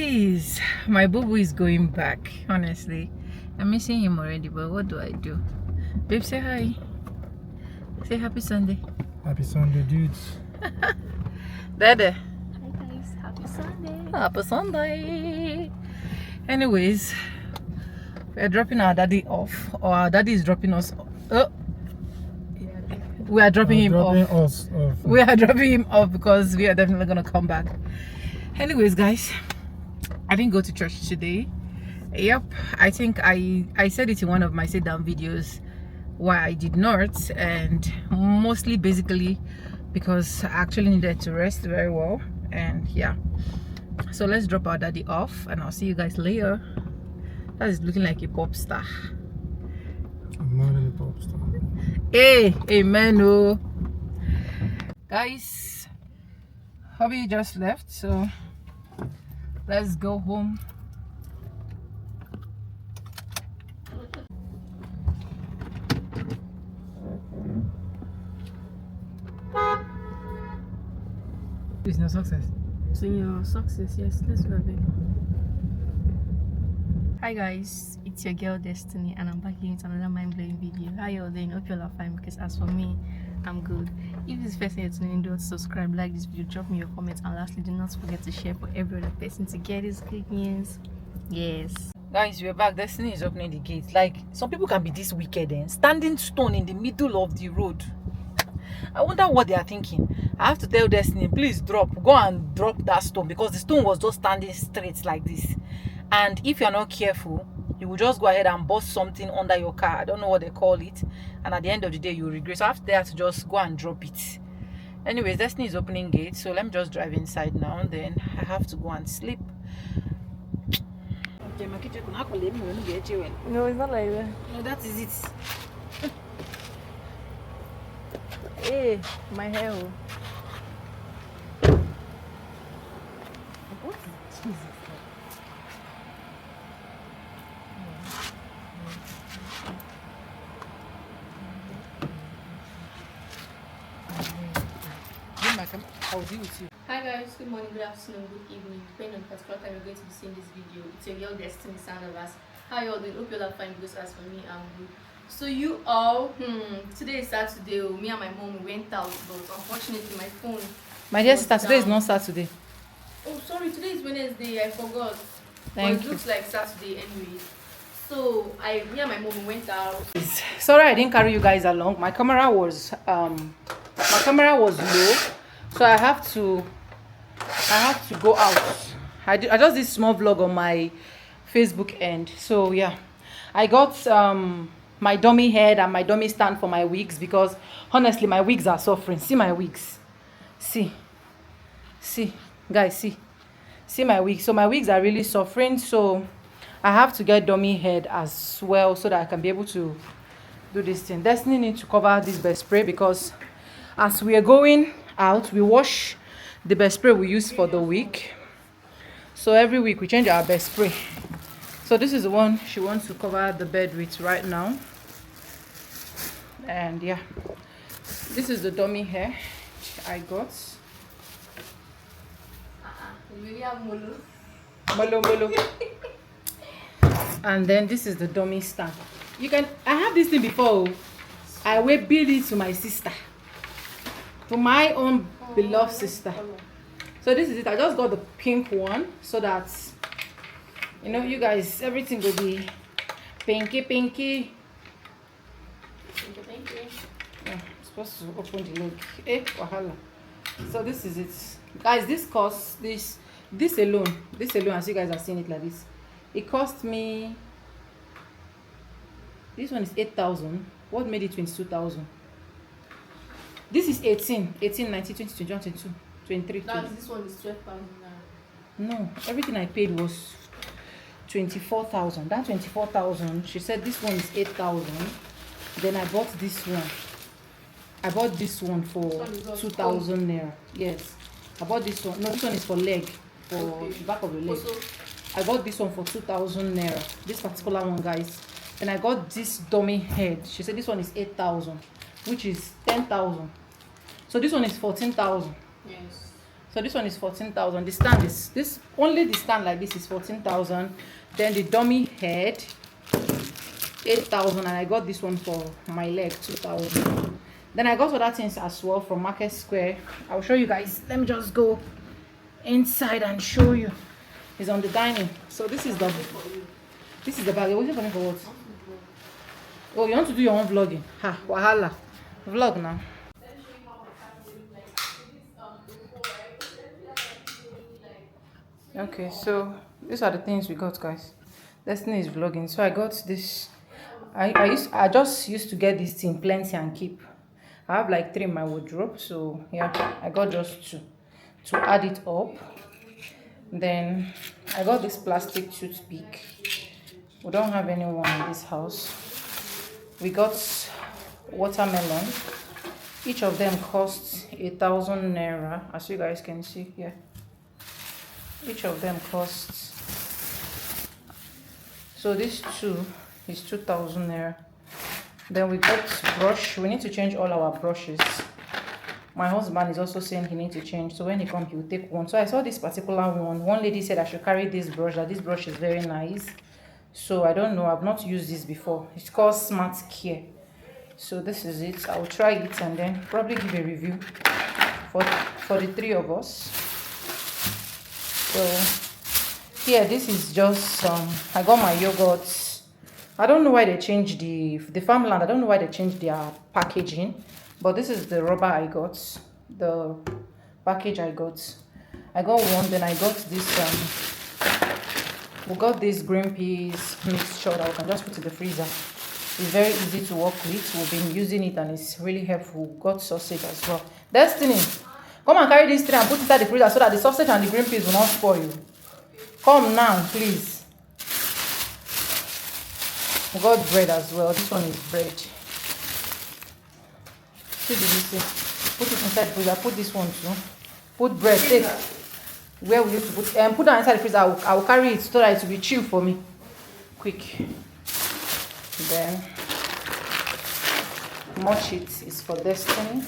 Guys, my boo is going back. Honestly, I'm missing him already, but what do I do? Babe, say hi. Say happy Sunday. Happy Sunday, dudes. Dada. Hi guys, happy Sunday. Happy Sunday. Anyways, we're dropping our daddy off, or our daddy is dropping us. We are dropping him off. We are dropping him off because we are definitely gonna come back. Anyways, guys, I didn't go to church today. Yep, I think I said it in one of my sit down videos why I did not, and mostly basically because I actually needed to rest very well. And yeah, so let's drop our daddy off and I'll see you guys later. That is looking like a pop star. I'm not in a pop star. Hey, amen. Oh, guys, hubby just left, so let's go home. It's no success. So your success, yes, let's go ahead. Hi guys, it's your girl Destiny and I'm back here with another mind-blowing video. How you all doing? Hope you all are fine, because as for me, I'm good. If this is the first time you're tuning in, don't subscribe, like this video, drop me your comments, and lastly, do not forget to share for every other person to get this good news. Yes. Guys, we're back. Destiny is opening the gate. Like, some people can be this wicked and standing stone in the middle of the road. I wonder what they are thinking. I have to tell Destiny, please go and drop that stone, because the stone was just standing straight like this. And if you're not careful, you will just go ahead and bust something under your car. I don't know what they call it, and at the end of the day you will regret. So after that, just go and drop it. Anyways, Destiny is opening gate, so let me just drive inside now, and then I have to go and sleep. No, it's not like that. No, that is it. Hey, my hair. What is Jesus? I'll deal with you. Hi guys, good morning, good afternoon, good evening, depending on the particular time you're going to be seeing this video. It's your girl Destiny Sandovas. How you all doing? Hope you all are fine, because as for me, I'm good. So you all, today is Saturday. Me and my mom went out, but unfortunately my phone. My dear sister, today is not Saturday. Oh, sorry, today is Wednesday. I forgot. Thank but it you. looks like Saturday anyway. So me and my mom went out. Sorry I didn't carry you guys along. My camera was low, so I have to go out. I just did small vlog on my Facebook end. So yeah, I got my dummy head and my dummy stand for my wigs, because honestly my wigs are suffering. See my wigs. See guys, see my wigs. So my wigs are really suffering, so I have to get dummy head as well, so that I can be able to do this thing. Destiny needs to cover this best spray, because as we are going out, we wash the best spray we use for the week. So every week we change our best spray. So this is the one she wants to cover the bed with right now. And yeah, this is the dummy hair I got. Maybe I'm Molo. And then this is the dummy stand. I have this thing before. I will build it to my sister, to my own beloved sister. So this is it. I just got the pink one, so that you guys, everything will be pinky. Yeah, I'm supposed to open the leg. Wahala. So this is it, guys. This costs this alone, as you guys are seeing it like this, it cost me, this one is 8,000. What made it 22,000? This is 18, 19, 20, 21, 22, 23. This one is 12,000. No, everything I paid was 24,000. That 24,000, she said this one is 8,000. Then I bought this one. I bought this one for 2,000 naira. Yes, I bought this one. No, this one is for leg, for the back of the leg. I got this one for 2,000 naira. This particular one, guys. And I got this dummy head. She said this one is 8,000, which is 10,000. So this one is 14,000. Yes. So this one is 14,000. The stand is this, only the stand like this is 14,000. Then the dummy head 8,000, and I got this one for my leg 2,000. Then I got other things as well from Market Square. I'll show you guys. Let me just go inside and show you. It's on the dining. So this is the bag. You're waiting for me for what? Oh, you want to do your own vlogging? Ha, wahala. Vlog now. Okay, so these are the things we got, guys. Destiny is vlogging. So I got this. I just used to get this thing plenty and keep. I have like 3 in my wardrobe, so yeah, I got just 2 to add it up. Then I got this plastic toothpick. We don't have anyone in this house. We got watermelon. Each of them costs 1,000 naira, as you guys can see here. Each of them costs. So this 2 is 2,000 naira. Then we got brush. We need to change all our brushes. My husband is also saying he needs to change. So when he comes, he will take one. So I saw this particular one. One lady said I should carry this brush. That this brush is very nice. So I don't know. I've not used this before. It's called Smart Care. So this is it. I'll try it and then probably give a review for the 3 of us. So here, this is just I got my yogurts. I don't know why they changed the farmland. I don't know why they changed their packaging, but this is the rubber I got, the package I got. I got one. Then I got this. We got this green peas mixture that we can just put in the freezer. It's very easy to work with. We've been using it and it's really helpful. We got sausage as well. Destiny, come and carry this tray and put it inside the freezer so that the sausage and the green peas will not spoil. Come now, please. We got bread as well. This one is bread. See the this. Put it inside the freezer. Put this one too. Put bread. Take. Where we used to put that inside the freezer. I will carry it so that it will be chill for me. Quick. Then much it is for Destiny.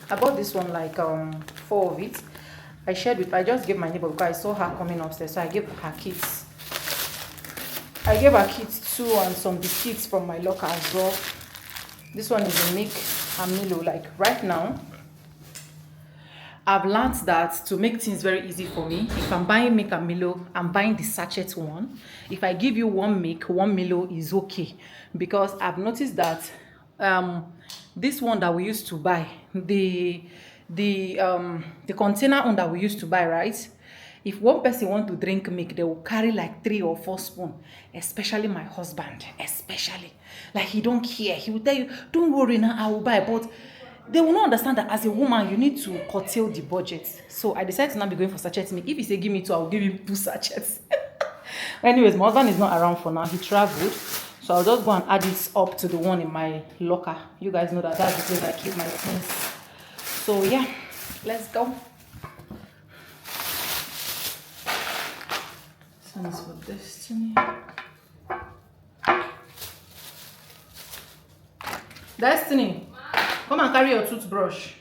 I bought this one like 4 of it. I just gave my neighbor because I saw her coming upstairs, so I gave her kids. I gave her kids 2 and some biscuits from my locker as well. This one is a make and Milo. Like right now, I've learned that to make things very easy for me, if I'm buying make and Milo, I'm buying the sachet one. If I give you 1 make, 1 Milo is okay, because I've noticed that this one that we used to buy, the container one that we used to buy, right? If one person want to drink milk, they will carry like 3 or 4 spoons, especially my husband, especially. Like he don't care. He will tell you, don't worry now, I will buy. But they will not understand that as a woman, you need to curtail the budget. So I decided to not be going for sachet milk. If he say give me 2, I will give him 2 sachets. Anyways, my husband is not around for now. He traveled. So I'll just go and add it up to the one in my locker. You guys know that that's the place I keep my things. So yeah, let's go. This one is for Destiny. Destiny, come and carry your toothbrush.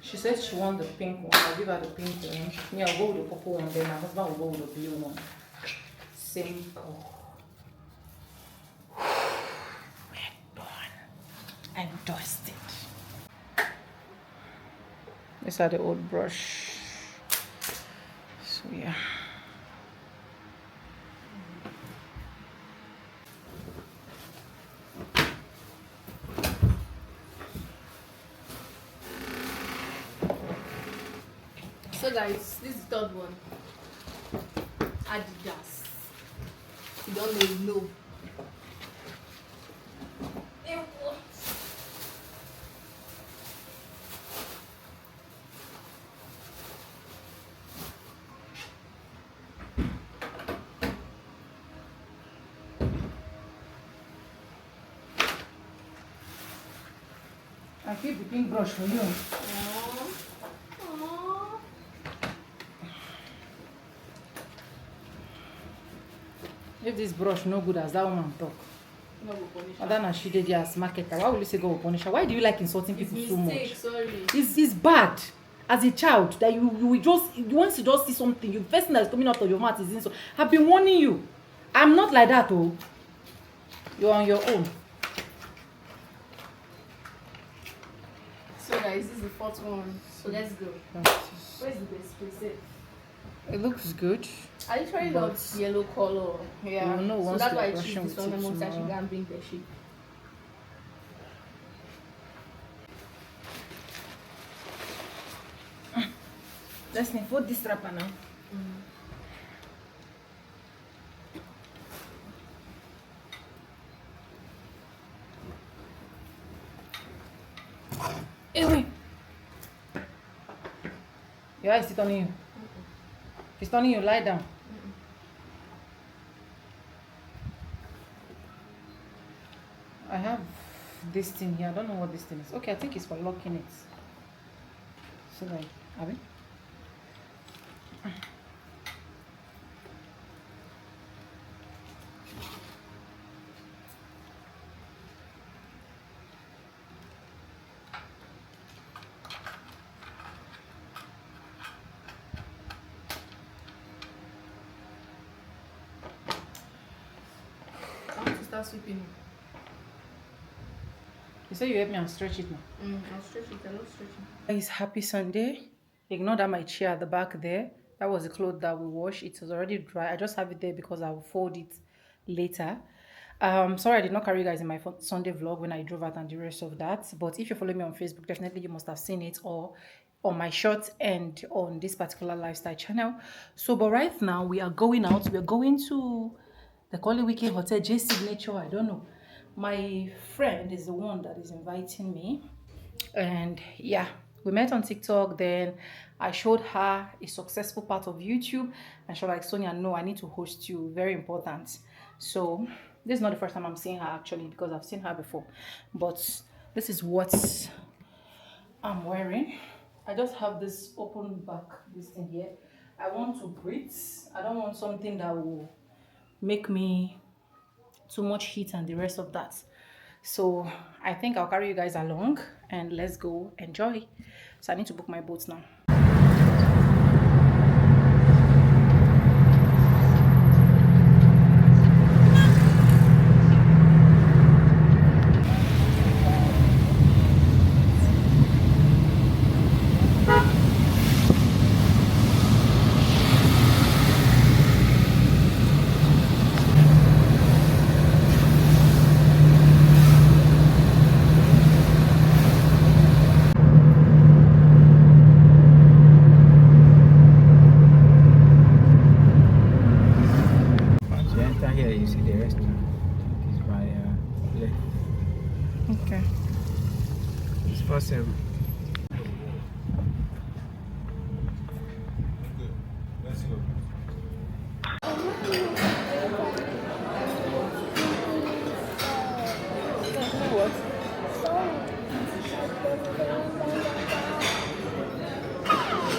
She said she wants the pink one. I'll give her the pink one. Me, I'll go with the purple one. Then my husband will go with the blue one. Simple. We're done. I'm dusted. These are the old brush. So yeah. So guys, this is the 3rd one. Adidas. You don't know, you know. I keep the pink brush for you. If this brush no good as that woman talk, Madonna, she did as marketer. Why would you say go punish her? Why do you like insulting people so much? Sorry. It's bad. As a child, that you will just once you just see something, you first thing that's coming out of your mouth is insult. I've been warning you. I'm not like that, oh. You're on your own. So guys, this is the fourth one. So let's go. Where's the best place? It looks good. I literally love yellow color. Yeah. You know, So once that's they're why I brushing choose this with one. it The most I should tomorrow. go and bring the sheet. Let's fold this wrapper now. Hey, wait. Your eyes sit on you. If it's turning you, lie down. I have this thing here. I don't know what this thing is. Okay, I think it's for locking it. So like, have it? I want to start sweeping. You say you help me and stretch it now. I'll stretch it. I love stretching. It's happy Sunday. Ignore that my chair at the back there. That was the clothes that we washed. It was already dry. I just have it there because I will fold it later. Sorry I did not carry you guys in my Sunday vlog when I drove out and the rest of that. But if you follow me on Facebook, definitely you must have seen it or on my short and on this particular lifestyle channel. So, but right now we are going out. We are going to the Koli Wiki Hotel J Signature. I don't know. My friend is the one that is inviting me. And yeah, we met on TikTok. Then I showed her a successful part of YouTube, and she was like, Sonia, no, I need to host you. Very important. So this is not the first time I'm seeing her actually, because I've seen her before. But this is what I'm wearing. I just have this open back, this thing here. I want to breathe. I don't want something that will make me too much heat and the rest of that. So I think I'll carry you guys along and let's go enjoy. So I need to book my boat now. Here you see the restaurant. It's by left. Okay. It's for sale.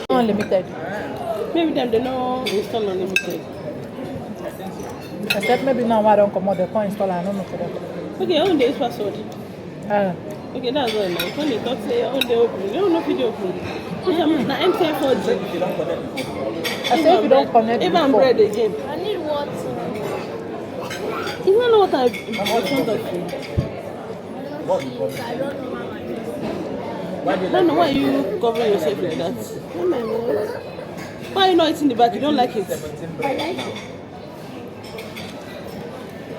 Unlimited. Maybe them they know install unlimited. Except maybe now I don't come out, they can't install. I don't know for that. Okay, own the password. Okay, that's all now. When they talk say own the open, they don't know if they open. Now MTN 4G. I say if you don't connect Even before. bread again. I need water. You don't know what I in front of you. I don't know how much. I don't know why you covering yourself like that. Why are you not eating the back? You don't like it. I like it.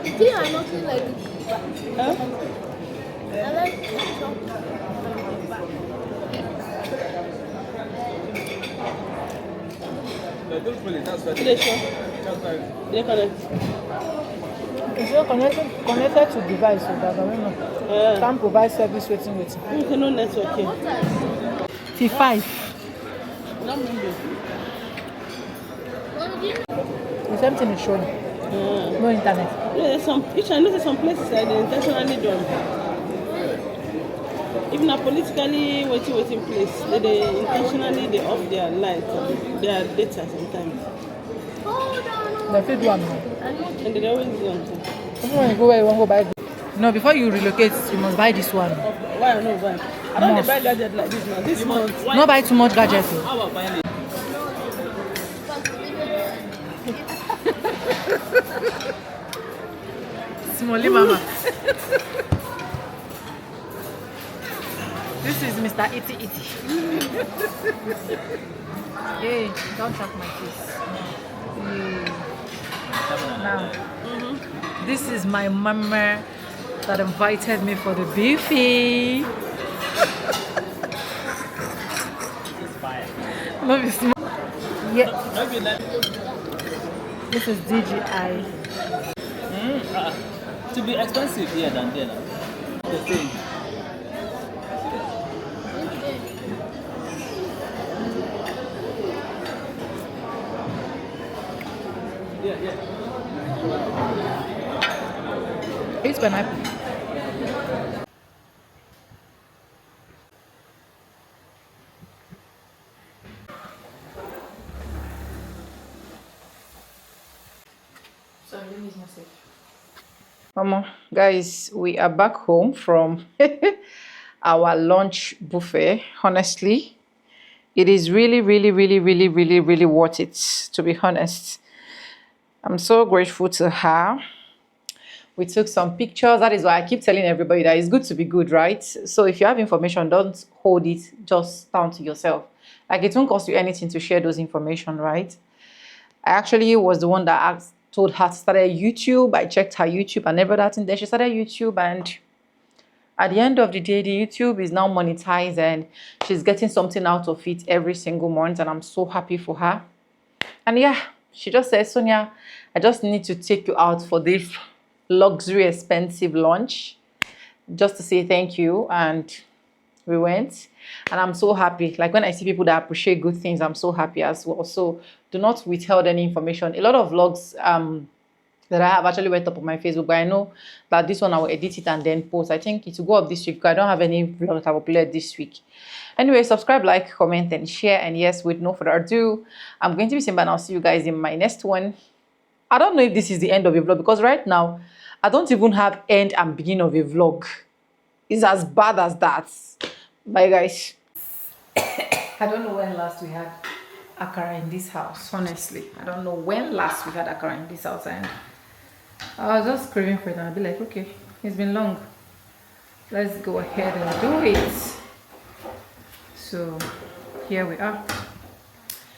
The thing I noticed like Huh? I like the chocolate. They sure. They connect. If you're connected to device, so that I don't know. Can't provide service waiting. Okay, no network here. T5. Not Monday. The same thing is showing. No internet. Yeah, there's some. Each I notice some places that they intentionally done. Even a politically waiting place, they intentionally they off their light, their data sometimes. The feed one. And they always do something. Even when you go where you want to go buy. No, before you relocate, you must buy this one. Why no buy? I don't Must. buy gadget like this now. This month. Not buy too much gadgets. Oh. How about buying it? Smally mama. This is Mr. Itty Itty. Hey, don't tap my face. Hey. Now, this is my mama that invited me for the buffet. Love you, small. Yeah. This is DGI. To be expensive here than there now. The same. Yeah. It's pineapple. Sorry, let me use myself. Mama, guys, we are back home from our lunch buffet. Honestly, it is really worth it, to be honest. I'm so grateful to her. We took some pictures. That is why I keep telling everybody that it's good to be good, right? So if you have information, don't hold it just down to yourself. Like, it won't cost you anything to share those information, right? I actually was the one that told her to start a YouTube. I checked her YouTube and every other thing. Then she started YouTube, and at the end of the day, the YouTube is now monetized and she's getting something out of it every single month, and I'm so happy for her. And yeah, she just said, Sonia, I just need to take you out for this luxury expensive lunch just to say thank you. And we went, and I'm so happy. Like, when I see people that appreciate good things, I'm so happy as well. So do not withhold any information. A lot of vlogs that I have actually went up on my Facebook, but I know that this one I will edit it and then post. I think it will go up this week because I don't have any vlog that I will upload this week. Anyway, subscribe, like, comment, and share. And yes, with no further ado, I'm going to be Simba, and I'll see you guys in my next one. I don't know if this is the end of a vlog, because right now I don't even have end and beginning of a vlog. It's as bad as that. Bye, guys. I don't know when last we had akara in this house. Honestly, I don't know when last we had akara in this house, and I was just craving for it, and I'll be like, okay, it's been long, let's go ahead and do it. So here we are.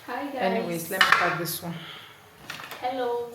Hi guys. Anyways, let me pack this one. Hello.